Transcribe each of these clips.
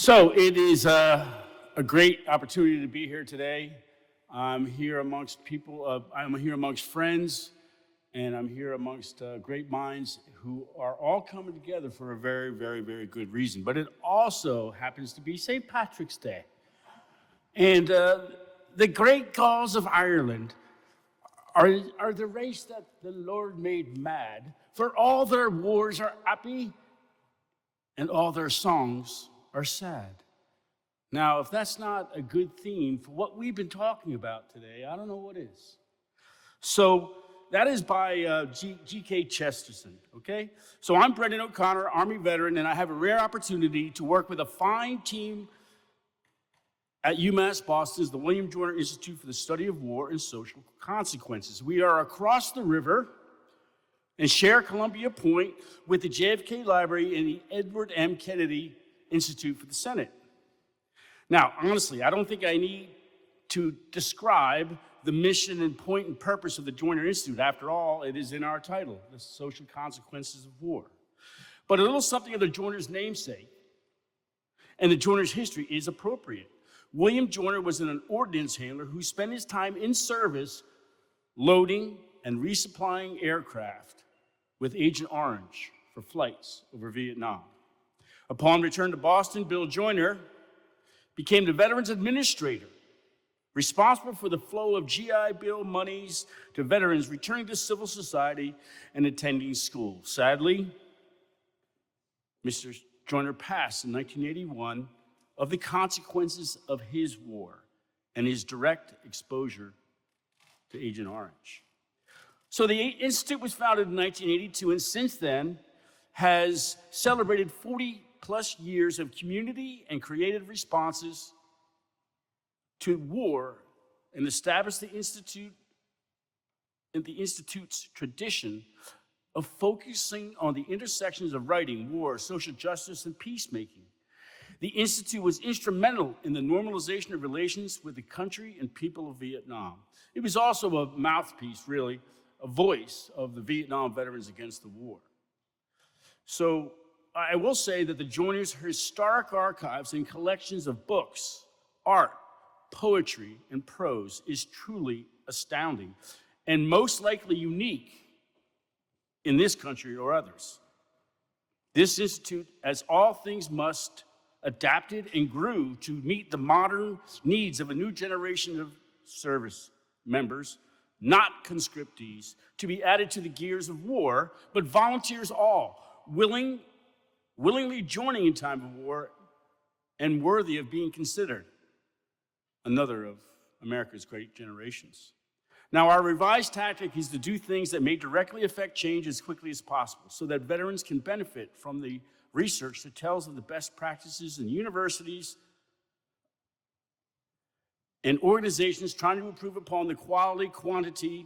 So it is a great opportunity to be here today. I'm here amongst people, I'm here amongst friends, and I'm here amongst great minds who are all coming together for a very, very, very good reason. But it also happens to be St. Patrick's Day. And the great Gauls of Ireland are the race that the Lord made mad, for all their wars are happy and all their songs are sad. Now, if that's not a good theme for what we've been talking about today, I don't know what is. So that is by G.K. Chesterton, okay? So I'm Brendan O'Connor, Army veteran, and I have a rare opportunity to work with a fine team at UMass Boston's the William Joyner Institute for the Study of War and Social Consequences. We are across the river and share Columbia Point with the JFK Library and the Edward M. Kennedy Institute for the Senate. Now, honestly, I don't think I need to describe the mission and point and purpose of the Joyner Institute. After all, it is in our title, The Social Consequences of War. But a little something of the Joyner's namesake and the Joyner's history is appropriate. William Joyner was an ordnance handler who spent his time in service loading and resupplying aircraft with Agent Orange for flights over Vietnam. Upon return to Boston, Bill Joyner became the Veterans Administrator, responsible for the flow of GI Bill monies to veterans returning to civil society and attending school. Sadly, Mr. Joyner passed in 1981 of the consequences of his war and his direct exposure to Agent Orange. So the Institute was founded in 1982, and since then has celebrated 40 plus years of community and creative responses to war and established the Institute and the Institute's tradition of focusing on the intersections of writing, war, social justice, and peacemaking. The Institute was instrumental in the normalization of relations with the country and people of Vietnam. It was also a mouthpiece, really, a voice of the Vietnam veterans against the war. So I will say that the Joyner's historic archives and collections of books, art, poetry, and prose is truly astounding and most likely unique in this country or others. This institute, as all things must, adapted and grew to meet the modern needs of a new generation of service members, not conscriptees, to be added to the gears of war, but volunteers all, willingly joining in time of war and worthy of being considered another of America's great generations. Now, our revised tactic is to do things that may directly affect change as quickly as possible so that veterans can benefit from the research that tells of the best practices in universities and organizations trying to improve upon the quality, quantity,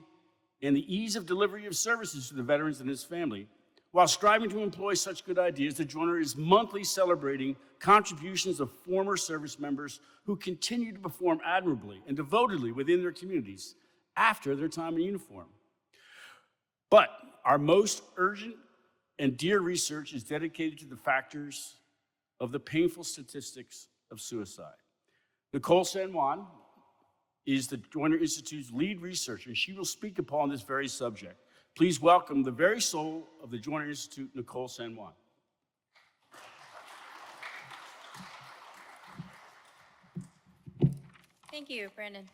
and the ease of delivery of services to the veterans and his family. While striving to employ such good ideas, the Joyner is monthly celebrating contributions of former service members who continue to perform admirably and devotedly within their communities after their time in uniform. But our most urgent and dear research is dedicated to the factors of the painful statistics of suicide. Nicole San Juan is the Joyner Institute's lead researcher, and she will speak upon this very subject. Please welcome the very soul of the Joyner Institute, Nicole San Juan. Thank you, Brandon.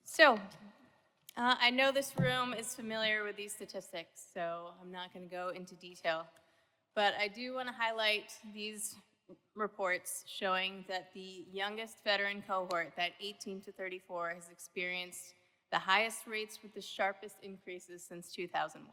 So, I know this room is familiar with these statistics, so I'm not going to go into detail. But I do want to highlight these reports showing that the youngest veteran cohort, that 18 to 34, has experienced the highest rates with the sharpest increases since 2001.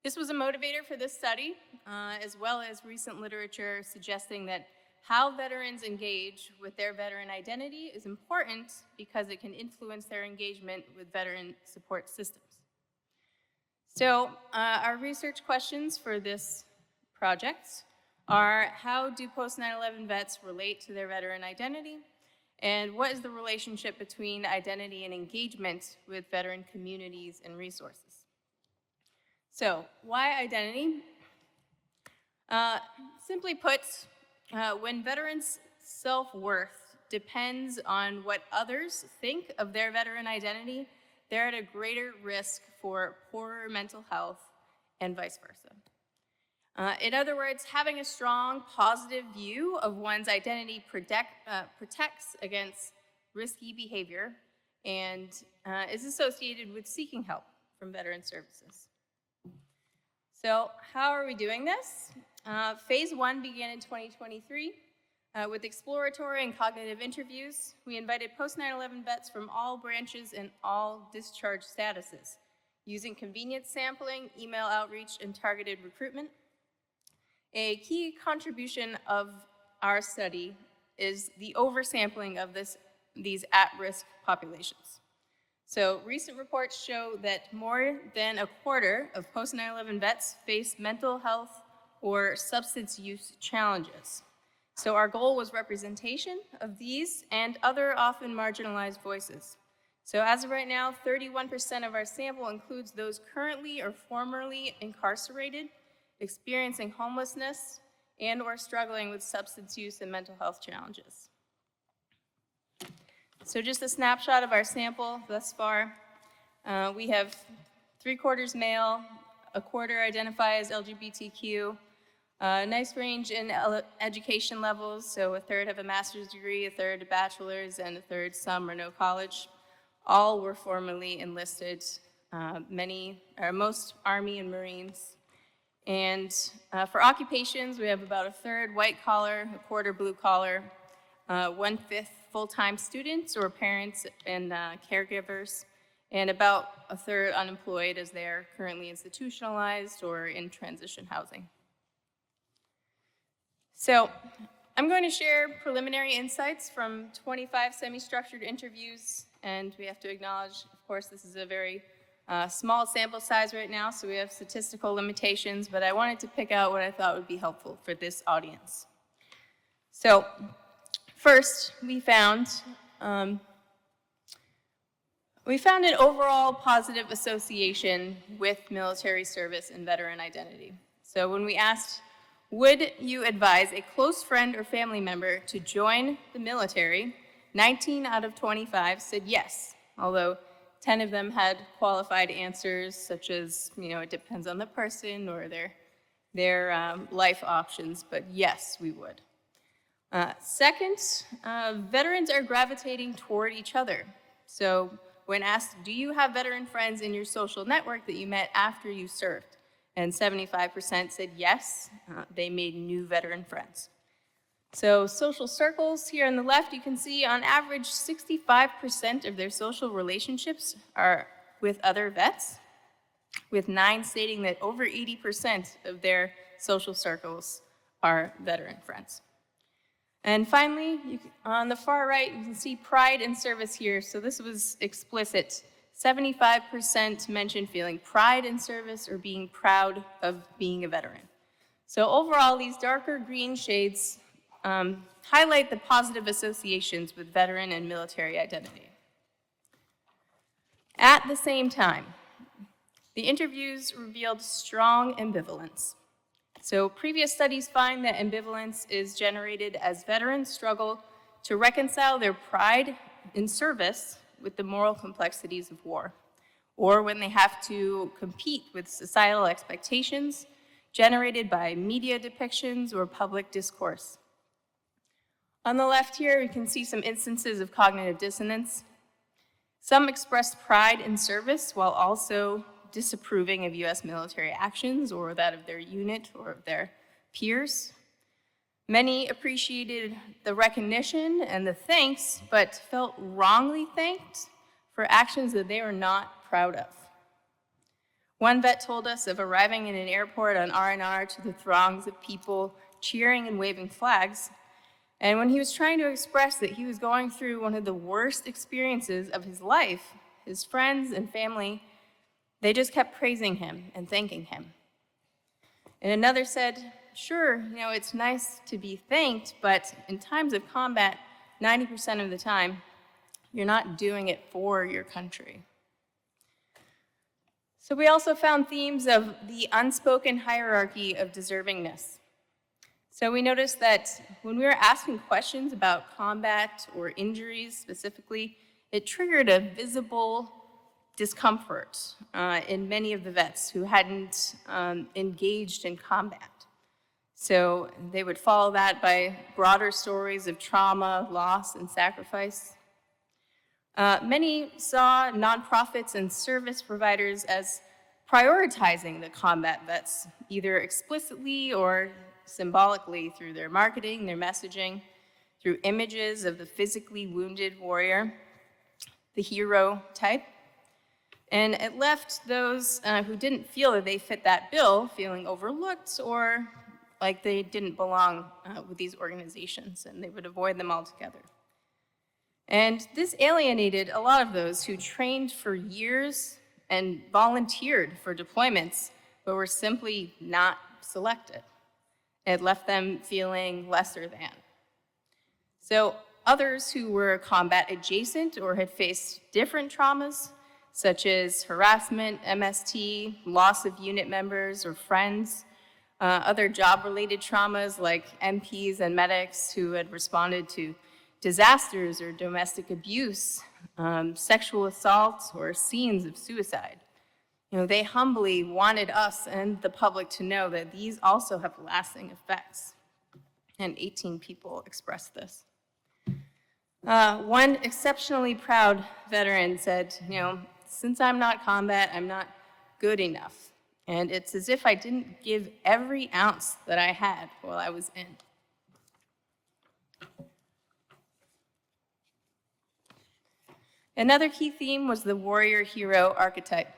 This was a motivator for this study, as well as recent literature suggesting that how veterans engage with their veteran identity is important because it can influence their engagement with veteran support systems. So our research questions for this project are: how do post 9/11 vets relate to their veteran identity? And what is the relationship between identity and engagement with veteran communities and resources? So, why identity? Simply put, when veterans' self-worth depends on what others think of their veteran identity, they're at a greater risk for poorer mental health and vice versa. In other words, having a strong, positive view of one's identity protects against risky behavior and is associated with seeking help from veteran services. So how are we doing this? Phase 1 began in 2023 with exploratory and cognitive interviews. We invited post-9/11 vets from all branches and all discharge statuses, using convenience sampling, email outreach, and targeted recruitment. A key contribution of our study is the oversampling of these at-risk populations. So recent reports show that more than a quarter of post-9/11 vets face mental health or substance use challenges. So our goal was representation of these and other often marginalized voices. So as of right now, 31% of our sample includes those currently or formerly incarcerated, experiencing homelessness, and or struggling with substance use and mental health challenges. So just a snapshot of our sample thus far. We have 3/4 male, a quarter identify as LGBTQ, a nice range in education levels, so a third have a master's degree, a third a bachelor's, and a third some or no college. All were formerly enlisted, most Army and Marines. And for occupations, we have about a third white collar, a quarter blue collar, 1/5 full-time students or parents and caregivers, and about a third unemployed as they are currently institutionalized or in transition housing. So I'm going to share preliminary insights from 25 semi-structured interviews, and we have to acknowledge, of course, this is a very small sample size right now, so we have statistical limitations, but I wanted to pick out what I thought would be helpful for this audience. So first, we found an overall positive association with military service and veteran identity. So when we asked, would you advise a close friend or family member to join the military, 19 out of 25 said yes, although 10 of them had qualified answers such as, it depends on the person or their life options, but yes, we would. Second, veterans are gravitating toward each other. So when asked, do you have veteran friends in your social network that you met after you served? And 75% said yes, they made new veteran friends. So social circles here on the left, you can see on average 65% of their social relationships are with other vets, with 9 stating that over 80% of their social circles are veteran friends. And finally, on the far right, you can see pride in service here. So this was explicit. 75% mentioned feeling pride in service or being proud of being a veteran. So overall, these darker green shades highlight the positive associations with veteran and military identity. At the same time, the interviews revealed strong ambivalence. So previous studies find that ambivalence is generated as veterans struggle to reconcile their pride in service with the moral complexities of war, or when they have to compete with societal expectations generated by media depictions or public discourse. On the left here, we can see some instances of cognitive dissonance. Some expressed pride in service while also disapproving of U.S. military actions or that of their unit or of their peers. Many appreciated the recognition and the thanks, but felt wrongly thanked for actions that they were not proud of. One vet told us of arriving in an airport on R&R to the throngs of people cheering and waving flags, and when he was trying to express that he was going through one of the worst experiences of his life, his friends and family, they just kept praising him and thanking him. And another said, sure, it's nice to be thanked, but in times of combat, 90% of the time, you're not doing it for your country. So we also found themes of the unspoken hierarchy of deservingness. So we noticed that when we were asking questions about combat or injuries specifically, it triggered a visible discomfort in many of the vets who hadn't engaged in combat. So they would follow that by broader stories of trauma, loss, and sacrifice. Many saw nonprofits and service providers as prioritizing the combat vets, either explicitly or symbolically through their marketing, their messaging, through images of the physically wounded warrior, the hero type. And it left those who didn't feel that they fit that bill feeling overlooked or like they didn't belong with these organizations, and they would avoid them altogether. And this alienated a lot of those who trained for years and volunteered for deployments, but were simply not selected. It left them feeling lesser than. So others who were combat adjacent or had faced different traumas, such as harassment, MST, loss of unit members or friends, other job-related traumas like MPs and medics who had responded to disasters or domestic abuse, sexual assault, or scenes of suicide. They humbly wanted us and the public to know that these also have lasting effects. And 18 people expressed this. One exceptionally proud veteran said, since I'm not combat, I'm not good enough. And it's as if I didn't give every ounce that I had while I was in. Another key theme was the warrior-hero archetype.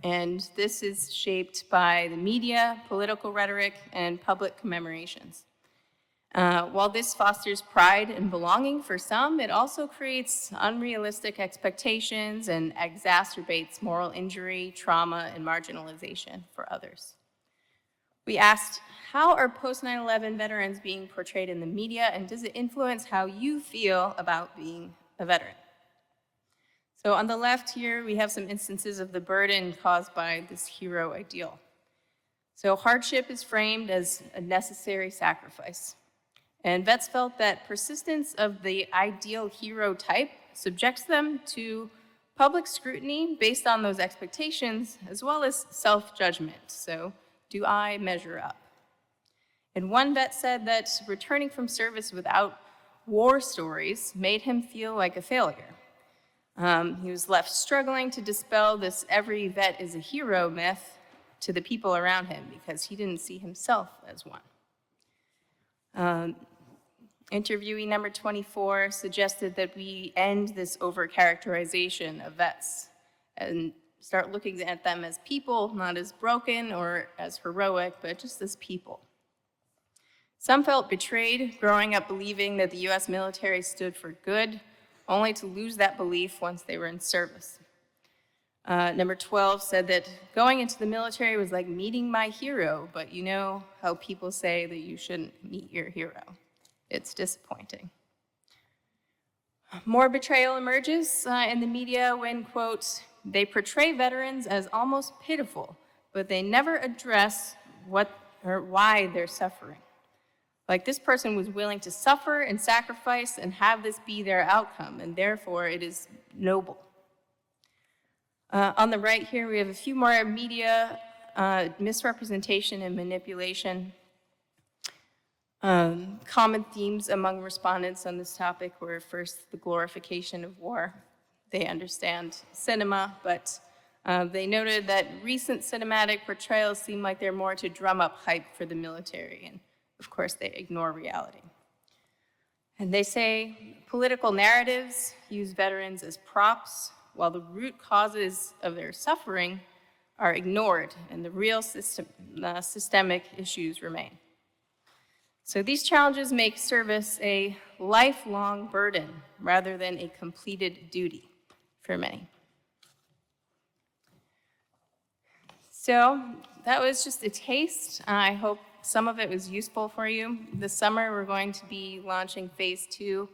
And this is shaped by the media, political rhetoric, and public commemorations. While this fosters pride and belonging for some, it also creates unrealistic expectations and exacerbates moral injury, trauma, and marginalization for others. We asked, how are post-9/11 veterans being portrayed in the media, and does it influence how you feel about being a veteran? So on the left here, we have some instances of the burden caused by this hero ideal. So hardship is framed as a necessary sacrifice. And vets felt that persistence of the ideal hero type subjects them to public scrutiny based on those expectations, as well as self-judgment. So, do I measure up? And one vet said that returning from service without war stories made him feel like a failure. He was left struggling to dispel this every vet is a hero myth to the people around him because he didn't see himself as one. Interviewee number 24 suggested that we end this overcharacterization of vets and start looking at them as people, not as broken or as heroic, but just as people. Some felt betrayed growing up believing that the US military stood for good, only to lose that belief once they were in service. Number 12 said that going into the military was like meeting my hero, but you know how people say that you shouldn't meet your hero. It's disappointing. More betrayal emerges in the media when, quote, they portray veterans as almost pitiful, but they never address what or why they're suffering. Like this person was willing to suffer and sacrifice and have this be their outcome, and therefore it is noble. On the right here, we have a few more media misrepresentation and manipulation. Common themes among respondents on this topic were first the glorification of war. They understand cinema, but they noted that recent cinematic portrayals seem like they're more to drum up hype for the military, and of course they ignore reality. And they say political narratives use veterans as props, while the root causes of their suffering are ignored and the real systemic issues remain. So these challenges make service a lifelong burden rather than a completed duty for many. So that was just a taste. I hope some of it was useful for you. This summer, we're going to be launching phase 2,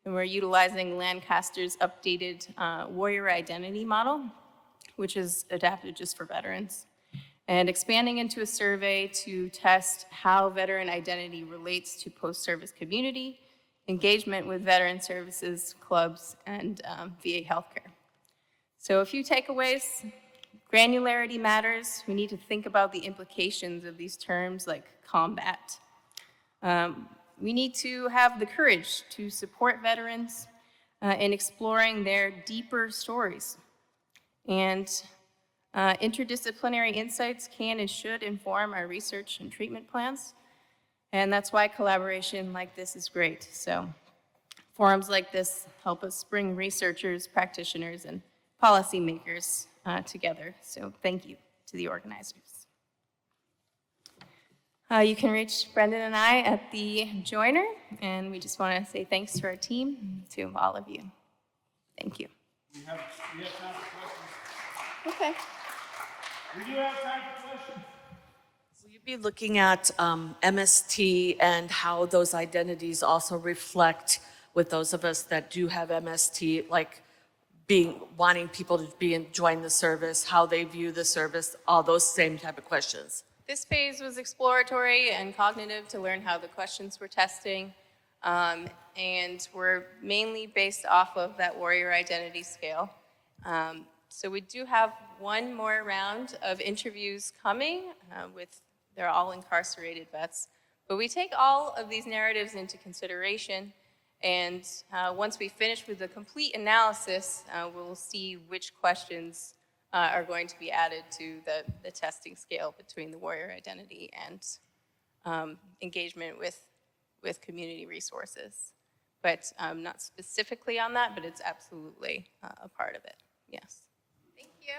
and we're utilizing Lancaster's updated warrior identity model, which is adapted just for veterans. and expanding into a survey to test how veteran identity relates to post-service community, engagement with veteran services, clubs, and VA healthcare. So a few takeaways. Granularity matters. We need to think about the implications of these terms like combat. We need to have the courage to support veterans in exploring their deeper stories. And interdisciplinary insights can and should inform our research and treatment plans. And that's why collaboration like this is great. So forums like this help us bring researchers, practitioners, and policymakers together. So thank you to the organizers. You can reach Brendan and I at the joiner, and we just want to say thanks to our team, to all of you. Thank you. We have time for questions. Okay. We do have time for questions. Will you be looking at MST and how those identities also reflect with those of us that do have MST, like wanting people to join the service, how they view the service, all those same type of questions? This phase was exploratory and cognitive to learn how the questions were testing, and were mainly based off of that warrior identity scale. So we do have one more round of interviews coming they're all incarcerated vets, but we take all of these narratives into consideration, and once we finish with the complete analysis, we'll see which questions are going to be added to the testing scale between the warrior identity and engagement with community resources. But not specifically on that, but it's absolutely a part of it, yes. Thank you.